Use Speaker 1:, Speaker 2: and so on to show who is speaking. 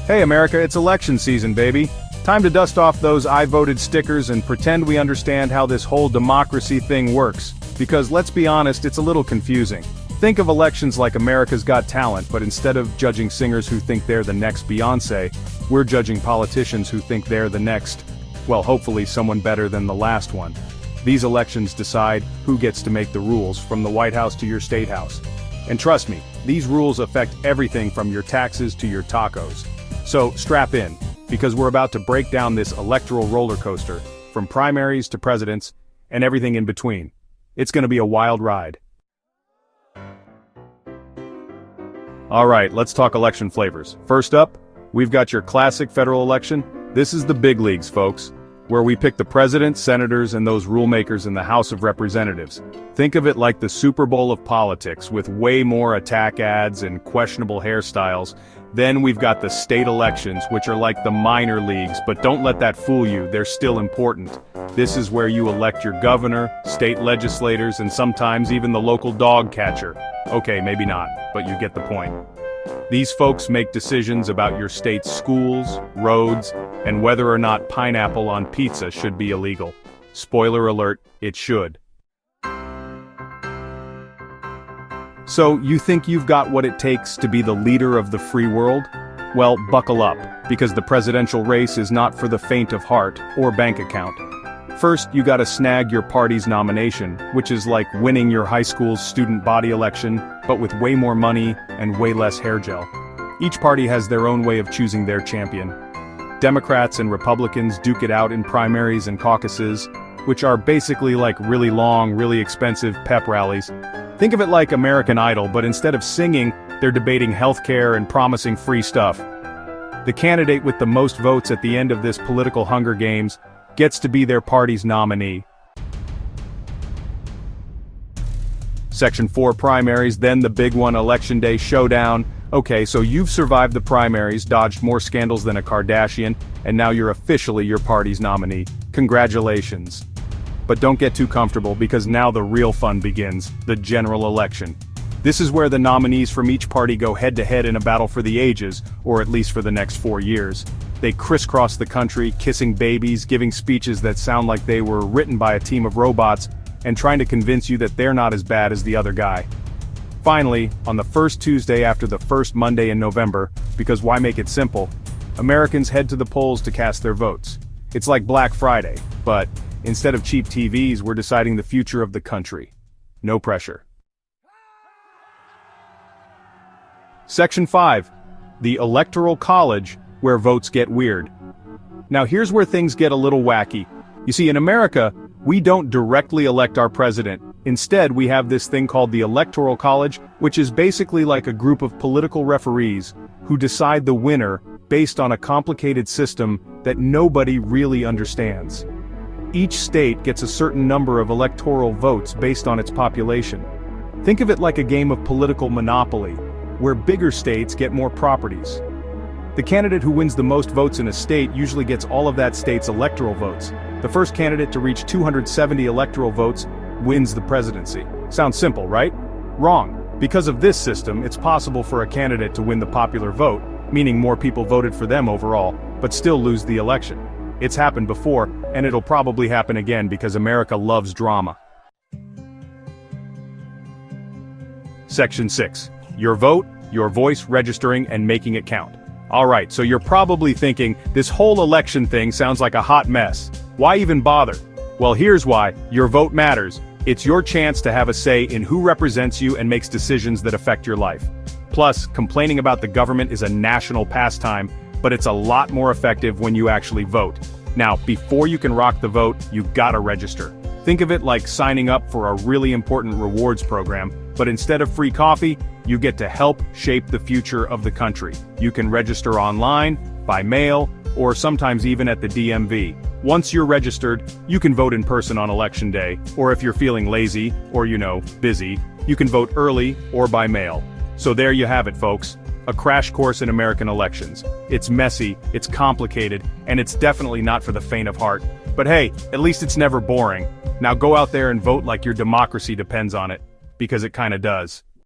Speaker 1: Hey America, it's election season, baby. Time to dust off those I voted stickers and pretend we understand how this whole democracy thing works. Because let's be honest, it's a little confusing. Think of elections like America's Got Talent, but instead of judging singers who think they're the next Beyoncé, we're judging politicians who think they're the next, well, hopefully someone better than the last one. These elections decide who gets to make the rules, from the White House to your state house. And trust me, these rules affect everything from your taxes to your tacos. So strap in, because we're about to break down this electoral roller coaster, from primaries to presidents, and everything in between. It's gonna be a wild ride. Alright, let's talk election flavors. First up, we've got your classic federal election. This is the big leagues, folks, where we pick the president, senators, and those rulemakers in the House of Representatives. Think of it like the Super Bowl of politics, with way more attack ads and questionable hairstyles. Then we've got the state elections, which are like the minor leagues, but don't let that fool you, they're still important. This is where you elect your governor, state legislators, and sometimes even the local dog catcher. Okay, maybe not, but you get the point. These folks make decisions about your state's schools, roads, and whether or not pineapple on pizza should be illegal. Spoiler alert, it should. So, you think you've got what it takes to be the leader of the free world? Well, buckle up, because the presidential race is not for the faint of heart or bank account. First, you gotta snag your party's nomination, which is like winning your high school's student body election, but with way more money and way less hair gel. Each party has their own way of choosing their champion. Democrats and Republicans duke it out in primaries and caucuses, which are basically like really long, really expensive pep rallies. Think of it like American Idol, but instead of singing, they're debating healthcare and promising free stuff. The candidate with the most votes at the end of this political Hunger Games gets to be their party's nominee. Section 4 primaries, then the big one, Election Day showdown. Okay, so you've survived the primaries, dodged more scandals than a Kardashian, and now you're officially your party's nominee. Congratulations. But don't get too comfortable, because now the real fun begins, the general election. This is where the nominees from each party go head-to-head in a battle for the ages, or at least for the next 4 years. They crisscross the country, kissing babies, giving speeches that sound like they were written by a team of robots, and trying to convince you that they're not as bad as the other guy. Finally, on the first Tuesday after the first Monday in November, because why make it simple, Americans head to the polls to cast their votes. It's like Black Friday, but instead of cheap TVs, we're deciding the future of the country. No pressure. Section 5. The Electoral College, where votes get weird. Now here's where things get a little wacky. You see, in America, we don't directly elect our president. Instead, we have this thing called the Electoral College, which is basically like a group of political referees who decide the winner based on a complicated system that nobody really understands. Each state gets a certain number of electoral votes based on its population. Think of it like a game of political monopoly, where bigger states get more properties. The candidate who wins the most votes in a state usually gets all of that state's electoral votes. The first candidate to reach 270 electoral votes wins the presidency. Sounds simple, right? Wrong. Because of this system, it's possible for a candidate to win the popular vote, meaning more people voted for them overall, but still lose the election. It's happened before, and it'll probably happen again because America loves drama. Section 6. Your vote, your voice registering and making it count. Alright, so you're probably thinking, this whole election thing sounds like a hot mess. Why even bother? Well, here's why. Your vote matters. It's your chance to have a say in who represents you and makes decisions that affect your life. Plus, complaining about the government is a national pastime, but it's a lot more effective when you actually vote. Now, before you can rock the vote, you gotta register. Think of it like signing up for a really important rewards program, but instead of free coffee, you get to help shape the future of the country. You can register online, by mail, or sometimes even at the DMV. Once you're registered, you can vote in person on election day, or if you're feeling lazy, or busy, you can vote early or by mail. So there you have it, folks. A crash course in American elections. It's messy, it's complicated, and it's definitely not for the faint of heart. But hey, at least it's never boring. Now go out there and vote like your democracy depends on it, because it kinda does.